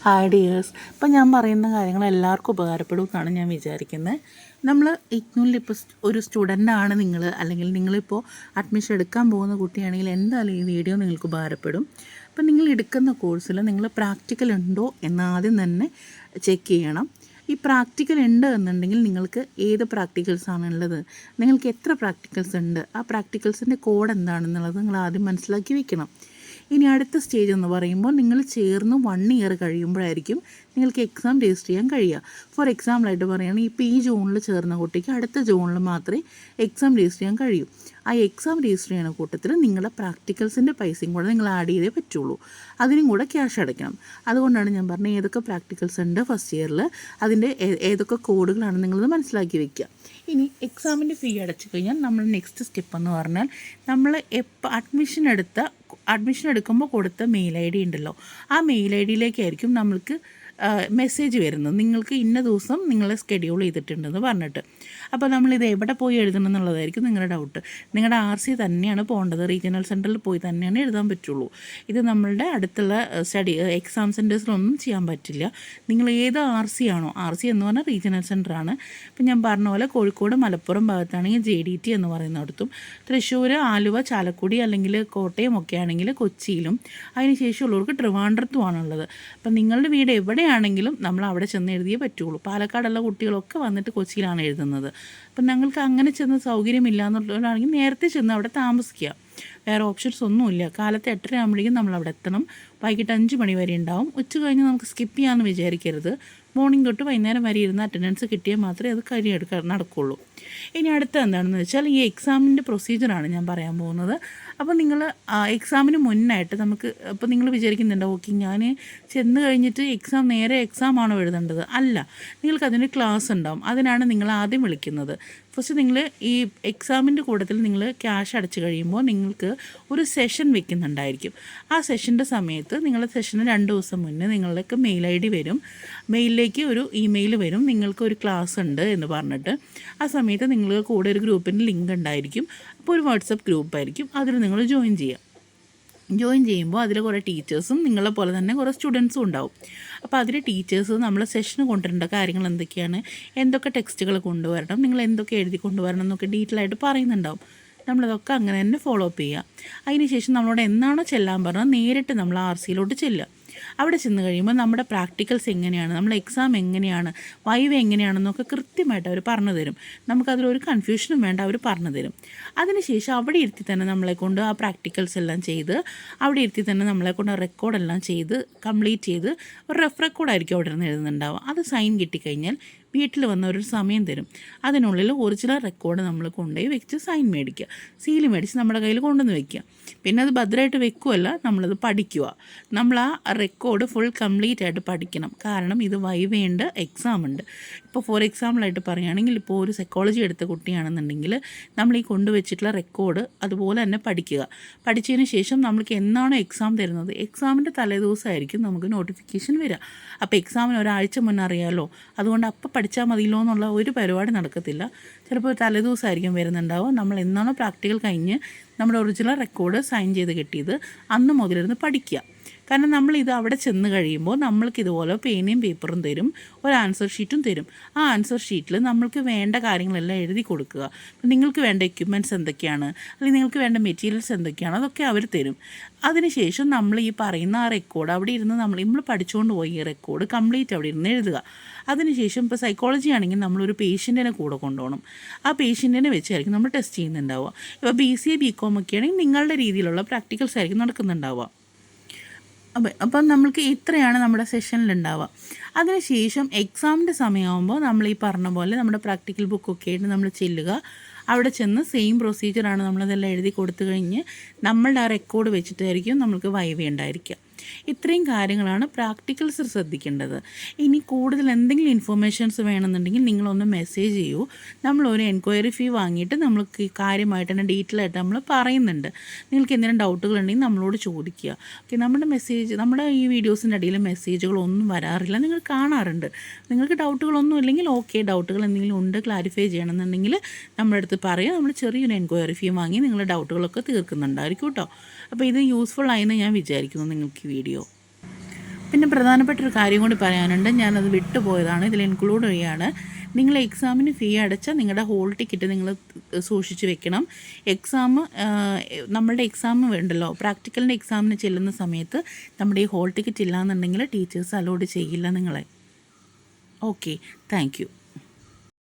Hi dears. ഇപ്പം ഞാൻ പറയുന്ന കാര്യങ്ങൾ എല്ലാവർക്കും ഉപകാരപ്പെടും എന്നാണ് ഞാൻ വിചാരിക്കുന്നത്. നമ്മൾ ഇഗ്നൂരിൽ ഇപ്പോൾ ഒരു സ്റ്റുഡൻ്റാണ് നിങ്ങൾ, അല്ലെങ്കിൽ നിങ്ങളിപ്പോൾ അഡ്മിഷൻ എടുക്കാൻ പോകുന്ന കുട്ടിയാണെങ്കിൽ എന്തായാലും ഈ വീഡിയോ നിങ്ങൾക്ക് ഉപകാരപ്പെടും. അപ്പം നിങ്ങൾ എടുക്കുന്ന കോഴ്സിൽ നിങ്ങൾ പ്രാക്ടിക്കൽ ഉണ്ടോ എന്നാദ്യം തന്നെ ചെക്ക് ചെയ്യണം. ഈ പ്രാക്ടിക്കൽ ഉണ്ട് എന്നുണ്ടെങ്കിൽ നിങ്ങൾക്ക് ഏത് പ്രാക്ടിക്കൽസാണ് ഉള്ളത്, നിങ്ങൾക്ക് എത്ര പ്രാക്ടിക്കൽസ് ഉണ്ട്, ആ പ്രാക്ടിക്കൽസിൻ്റെ കോഡ് എന്താണെന്നുള്ളത് നിങ്ങൾ ആദ്യം മനസ്സിലാക്കി വെക്കണം. ഇനി അടുത്ത സ്റ്റേജ് എന്ന് പറയുമ്പോൾ നിങ്ങൾ ചേർന്ന് 1 ഇയർ കഴിയുമ്പോഴായിരിക്കും നിങ്ങൾക്ക് എക്സാം രജിസ്റ്റർ ചെയ്യാൻ കഴിയുക. ഫോർ എക്സാമ്പിളായിട്ട് പറയുകയാണെങ്കിൽ ഇപ്പോൾ ഈ ജൂണിൽ ചേർന്ന കുട്ടിക്ക് അടുത്ത ജൂണിൽ മാത്രമേ എക്സാം രജിസ്റ്റർ ചെയ്യാൻ കഴിയൂ. ആ എക്സാം രജിസ്റ്റർ ചെയ്യുന്ന കൂട്ടത്തിൽ നിങ്ങളുടെ പ്രാക്ടിക്കൽസിൻ്റെ പൈസയും കൂടെ നിങ്ങൾ ആഡ് ചെയ്തേ പറ്റുള്ളൂ. അതിനും കൂടെ ക്യാഷ് അടയ്ക്കണം. അതുകൊണ്ടാണ് ഞാൻ പറഞ്ഞത് ഏതൊക്കെ പ്രാക്ടിക്കൽസ് ഉണ്ട് ഫസ്റ്റ് ഇയറിൽ, അതിൻ്റെ ഏതൊക്കെ കോഡുകളാണ് നിങ്ങളത് മനസ്സിലാക്കി വെക്കുക. ഇനി എക്സാമിൻ്റെ ഫീ അടച്ചു കഴിഞ്ഞാൽ നമ്മൾ നെക്സ്റ്റ് സ്റ്റെപ്പ് എന്ന് പറഞ്ഞാൽ നമ്മൾ അഡ്മിഷൻ എടുക്കുമ്പോൾ കൊടുത്ത മെയിൽ ഐ ഡി ഉണ്ടല്ലോ, ആ മെയിൽ ഐ ഡിയിലേക്കായിരിക്കും നമ്മൾക്ക് മെസ്സേജ് വരുന്നത്, നിങ്ങൾക്ക് ഇന്ന ദിവസം നിങ്ങളെ സ്കെഡ്യൂൾ ചെയ്തിട്ടുണ്ടെന്ന് പറഞ്ഞിട്ട്. അപ്പോൾ നമ്മളിത് എവിടെ പോയി എഴുതണം എന്നുള്ളതായിരിക്കും നിങ്ങളുടെ ഡൗട്ട്. നിങ്ങളുടെ RC തന്നെയാണ് പോകേണ്ടത്, റീജിയണൽ സെൻറ്ററിൽ പോയി തന്നെയാണ് എഴുതാൻ പറ്റുള്ളൂ. ഇത് നമ്മളുടെ അടുത്തുള്ള എക്സാം സെൻറ്റേഴ്സിലൊന്നും ചെയ്യാൻ പറ്റില്ല. നിങ്ങൾ ഏത് RC ആണോ, RC എന്ന് പറഞ്ഞാൽ റീജിയണൽ സെൻറ്ററാണ്. ഇപ്പം ഞാൻ പറഞ്ഞ പോലെ കോഴിക്കോട് മലപ്പുറം ഭാഗത്താണെങ്കിൽ JDT എന്ന് പറയുന്നിടത്തും, തൃശ്ശൂർ ആലുവ ചാലക്കുടി അല്ലെങ്കിൽ കോട്ടയം ഒക്കെ ആണെങ്കിൽ കൊച്ചിയിലും, അതിന് ശേഷമുള്ളവർക്ക് ട്രിവാൻഡ്രത്തുമാണുള്ളത്. അപ്പം നിങ്ങളുടെ വീട് എവിടെയാണെങ്കിലും നമ്മൾ അവിടെ ചെന്ന് എഴുതിയേ പറ്റുള്ളൂ. പാലക്കാടുള്ള കുട്ടികളൊക്കെ വന്നിട്ട് കൊച്ചിയിലാണ് എഴുതുന്നത്. അപ്പം ഞങ്ങൾക്ക് അങ്ങനെ ചെന്ന് സൗകര്യമില്ല എന്നുള്ളവരാണെങ്കിൽ നേരത്തെ ചെന്ന് അവിടെ താമസിക്കുക. വേറെ ഓപ്ഷൻസ് ഒന്നുമില്ല. കാലത്ത് 8:30 ആകുമ്പോഴേക്കും നമ്മൾ അവിടെ എത്തണം. വൈകിട്ട് 5 മണി വരെ ഉണ്ടാവും. ഉച്ച കഴിഞ്ഞ് നമുക്ക് സ്കിപ്പ് ചെയ്യാമെന്ന് വിചാരിക്കരുത്. മോർണിംഗ് തൊട്ട് വൈകുന്നേരം വരെ ഇരുന്ന് അറ്റൻഡൻസ് കിട്ടിയാൽ മാത്രമേ അത് കാര്യം നടക്കുകയുള്ളൂ. ഇനി അടുത്ത എന്താണെന്ന് വെച്ചാൽ ഈ എക്സാമിൻ്റെ പ്രൊസീജിയറാണ് ഞാൻ പറയാൻ പോകുന്നത്. അപ്പോൾ നിങ്ങൾ എക്സാമിന് മുന്നായിട്ട് അപ്പോൾ നിങ്ങൾ വിചാരിക്കുന്നുണ്ടോ, ഓക്കെ ഞാൻ ചെന്ന് കഴിഞ്ഞിട്ട് നേരെ എക്സാമാണോ എഴുതേണ്ടത്? അല്ല, നിങ്ങൾക്കതിൻ്റെ ക്ലാസ് ഉണ്ടാവും. അതിനാണ് നിങ്ങൾ ആദ്യം വിളിക്കുന്നത്. ഫസ്റ്റ് നിങ്ങൾ ഈ എക്സാമിൻ്റെ കൂട്ടത്തിൽ നിങ്ങൾ ക്യാഷ് അടച്ചു കഴിയുമ്പോൾ നിങ്ങൾക്ക് ഒരു സെഷൻ വെക്കുന്നുണ്ടായിരിക്കും. ആ സെഷൻ്റെ സമയത്ത് നിങ്ങളുടെ സെഷന് 2 ദിവസം മുന്നേ നിങ്ങളുടെ മെയിൽ ഐ ഡി വരും. മെയിലിലേക്ക് ഒരു ഇമെയിൽ വരും, നിങ്ങൾക്ക് ഒരു ക്ലാസ് ഉണ്ട് എന്ന് പറഞ്ഞിട്ട്. ആ സമയത്ത് നിങ്ങൾക്ക് കൂടെ ഒരു ഗ്രൂപ്പിൻ്റെ ലിങ്ക് ഉണ്ടായിരിക്കും. അപ്പോൾ ഒരു വാട്സപ്പ് ഗ്രൂപ്പായിരിക്കും, അതിൽ നിങ്ങൾ ജോയിൻ ചെയ്യുമ്പോൾ അതിൽ കുറേ ടീച്ചേഴ്സും നിങ്ങളെ പോലെ തന്നെ കുറേ സ്റ്റുഡൻസും ഉണ്ടാവും. അപ്പോൾ അതിൽ ടീച്ചേഴ്സ് നമ്മൾ സെഷന് കൊണ്ടുവരേണ്ട കാര്യങ്ങൾ എന്തൊക്കെയാണ്, എന്തൊക്കെ ടെക്സ്റ്റുകൾ കൊണ്ടുവരണം, നിങ്ങൾ എന്തൊക്കെ എഴുതി കൊണ്ടുവരണം എന്നൊക്കെ ഡീറ്റെയിൽ ആയിട്ട് പറയുന്നുണ്ടാവും. നമ്മളതൊക്കെ അങ്ങനെ തന്നെ ഫോളോ അപ്പ് ചെയ്യുക. അതിനുശേഷം നമ്മളോട് എന്നാണോ ചെല്ലാൻ പറഞ്ഞാൽ നേരിട്ട് നമ്മൾ RCയിലോട്ട് ചെല്ലുക. അവിടെ ചെന്ന് കഴിയുമ്പോൾ നമ്മുടെ പ്രാക്ടിക്കൽസ് എങ്ങനെയാണ്, നമ്മുടെ എക്സാം എങ്ങനെയാണ്, വൈവ് എങ്ങനെയാണെന്നൊക്കെ കൃത്യമായിട്ട് അവർ പറഞ്ഞു തരും. നമുക്കതിലൊരു കൺഫ്യൂഷനും വേണ്ട, അവർ പറഞ്ഞു തരും. അതിനുശേഷം അവിടെ ഇരുത്തി തന്നെ നമ്മളെ കൊണ്ട് ആ പ്രാക്ടിക്കൽസ് എല്ലാം ചെയ്ത്, അവിടെ ഇരുത്തി തന്നെ നമ്മളെ കൊണ്ട് റെക്കോർഡെല്ലാം ചെയ്ത് കംപ്ലീറ്റ് ചെയ്ത് ഒരു റെഫ് റെക്കോർഡായിരിക്കും അവിടെ നിന്ന് എഴുതുന്നുണ്ടാവുക. അത് സൈൻ കിട്ടിക്കഴിഞ്ഞാൽ വീട്ടിൽ വന്ന ഒരു സമയം തരും. അതിനുള്ളിൽ ഒറിജിനൽ റെക്കോർഡ് നമ്മൾ കൊണ്ടുപോയി വെച്ച് സൈൻ മേടിക്കുക, സീൽ മേടിച്ച് നമ്മുടെ കയ്യിൽ കൊണ്ടുവന്ന് വയ്ക്കുക. പിന്നെ അത് ഭദ്രമായിട്ട് വെക്കുകയല്ല, നമ്മളത് പഠിക്കുക. നമ്മൾ ആ റെക്കോർഡ് ഫുൾ കംപ്ലീറ്റ് ആയിട്ട് പഠിക്കണം. കാരണം ഇത് വൈവേണ്ട എക്സാം ഉണ്ട്. ഇപ്പോൾ ഫോർ എക്സാമ്പിളായിട്ട് പറയുകയാണെങ്കിൽ, ഇപ്പോൾ ഒരു സൈക്കോളജി എടുത്ത കുട്ടിയാണെന്നുണ്ടെങ്കിൽ നമ്മൾ ഈ കൊണ്ടുവച്ചിട്ടുള്ള റെക്കോർഡ് അതുപോലെ തന്നെ പഠിക്കുക. പഠിച്ചതിന് ശേഷം നമ്മൾക്ക് എന്നാണോ എക്സാം തരുന്നത്, എക്സാമിൻ്റെ തലേദിവസമായിരിക്കും നമുക്ക് നോട്ടിഫിക്കേഷൻ വരിക. അപ്പോൾ എക്സാമിന് ഒരാഴ്ച മുന്നേ അറിയാമല്ലോ, അതുകൊണ്ട് അപ്പം പഠിച്ചാൽ മതിയല്ലോ എന്നുള്ള ഒരു പരിപാടി നടക്കത്തില്ല. ചിലപ്പോൾ തലേദിവസമായിരിക്കും വരുന്നുണ്ടാവുക. നമ്മൾ എന്നാണോ പ്രാക്ടിക്കൽ കഴിഞ്ഞ് നമ്മുടെ ഒറിജിനൽ റെക്കോർഡ് സൈൻ ചെയ്ത് കിട്ടിയത് അന്ന് മുതലിരുന്ന് പഠിക്കുക. കാരണം നമ്മളിത് അവിടെ ചെന്ന് കഴിയുമ്പോൾ നമ്മൾക്ക് ഇതുപോലെ പേനയും പേപ്പറും തരും, ഒരു ആൻസർ ഷീറ്റും തരും. ആ ആൻസർ ഷീറ്റിൽ നമ്മൾക്ക് വേണ്ട കാര്യങ്ങളെല്ലാം എഴുതി കൊടുക്കുക. നിങ്ങൾക്ക് വേണ്ട എക്യുപ്മെൻറ്റ്സ് എന്തൊക്കെയാണ്, അല്ലെങ്കിൽ നിങ്ങൾക്ക് വേണ്ട മെറ്റീരിയൽസ് എന്തൊക്കെയാണ്, അതൊക്കെ അവർ തരും. അതിനുശേഷം നമ്മൾ ഈ പറയുന്ന ആ റെക്കോർഡ് അവിടെ ഇരുന്ന് നമ്മൾ പഠിച്ചുകൊണ്ട് പോയി ഈ റെക്കോർഡ് കംപ്ലീറ്റ് അവിടെ ഇരുന്ന് എഴുതുക. അതിനുശേഷം ഇപ്പോൾ സൈക്കോളജി ആണെങ്കിൽ നമ്മളൊരു പേഷ്യൻറ്റിനെ കൂടെ കൊണ്ടുപോകണം. ആ പേഷ്യൻറ്റിനെ വെച്ചായിരിക്കും നമ്മൾ ടെസ്റ്റ് ചെയ്യുന്നുണ്ടാവുക. ഇപ്പോൾ BCA BCom ഒക്കെ ആണെങ്കിൽ നിങ്ങളുടെ രീതിയിലുള്ള പ്രാക്ടിക്കൽസ് ആയിരിക്കും നടക്കുന്നുണ്ടാവുക. അപ്പം നമ്മൾക്ക് ഇത്രയാണ് നമ്മുടെ സെഷനിലുണ്ടാവുക. അതിനുശേഷം എക്സാമിൻ്റെ സമയമാകുമ്പോൾ നമ്മൾ ഈ പറഞ്ഞ പോലെ നമ്മുടെ പ്രാക്ടിക്കൽ ബുക്കൊക്കെ ആയിട്ട് നമ്മൾ ചെല്ലുക. അവിടെ ചെന്ന് സെയിം പ്രൊസീജിയറാണ് നമ്മളതെല്ലാം എഴുതി കൊടുത്തു കഴിഞ്ഞ് നമ്മളുടെ ആ റെക്കോർഡ് വെച്ചിട്ടായിരിക്കും നമുക്ക് വൈവ ഉണ്ടായിരിക്കുക. ഇത്രയും കാര്യങ്ങളാണ് പ്രാക്ടിക്കൽസ് ശ്രദ്ധിക്കേണ്ടത്. ഇനി കൂടുതൽ എന്തെങ്കിലും ഇൻഫർമേഷൻസ് വേണമെന്നുണ്ടെങ്കിൽ നിങ്ങളൊന്ന് മെസ്സേജ് ചെയ്യൂ. നമ്മളൊരു എൻക്വയറി ഫീ വാങ്ങിയിട്ട് നമ്മൾക്ക് കാര്യമായിട്ട് തന്നെ ഡീറ്റെയിൽ ആയിട്ട് നമ്മൾ പറയുന്നുണ്ട്. നിങ്ങൾക്ക് എന്തെങ്കിലും ഡൗട്ടുകൾ ഉണ്ടെങ്കിൽ നമ്മളോട് ചോദിക്കുക. ഓക്കെ, നമ്മുടെ ഈ വീഡിയോസിൻ്റെ അടിയിൽ മെസ്സേജുകളൊന്നും വരാറില്ല, നിങ്ങൾ കാണാറുണ്ട്. നിങ്ങൾക്ക് ഡൗട്ടുകളൊന്നും ഇല്ലെങ്കിൽ ഓക്കെ, ഡൗട്ടുകൾ എന്തെങ്കിലും ഉണ്ട് ക്ലാരിഫൈ ചെയ്യണമെന്നുണ്ടെങ്കിൽ നമ്മുടെ അടുത്ത് പറയാം. നമ്മൾ ചെറിയൊരു എൻക്വയറി ഫീ വാങ്ങി നിങ്ങളുടെ ഡൗട്ടുകളൊക്കെ തീർക്കുന്നുണ്ടായിരിക്കും കേട്ടോ. അപ്പോൾ ഇത് യൂസ്ഫുൾ ആയെന്ന് ഞാൻ വിചാരിക്കുന്നു നിങ്ങൾക്ക് ഈ വീഡിയോ. പിന്നെ പ്രധാനപ്പെട്ട ഒരു കാര്യം കൂടി പറയാനുണ്ട്, ഞാനത് വിട്ടുപോയതാണ്, ഇതിൽ ഇൻക്ലൂഡ് ചെയ്യുകയാണ്. നിങ്ങൾ എക്സാമിന് ഫീ അടച്ചാൽ നിങ്ങളുടെ ഹോൾ ടിക്കറ്റ് നിങ്ങൾ സൂക്ഷിച്ച് വെക്കണം. നമ്മളുടെ എക്സാം വേണ്ടല്ലോ, പ്രാക്ടിക്കലിൻ്റെ എക്സാമിന് ചെല്ലുന്ന സമയത്ത് നമ്മുടെ ഈ ഹോൾ ടിക്കറ്റ് ഇല്ലയെന്നുണ്ടെങ്കിൽ ടീച്ചേഴ്സ് അലോഡ് ചെയ്യില്ല നിങ്ങളെ. Okay, thank you.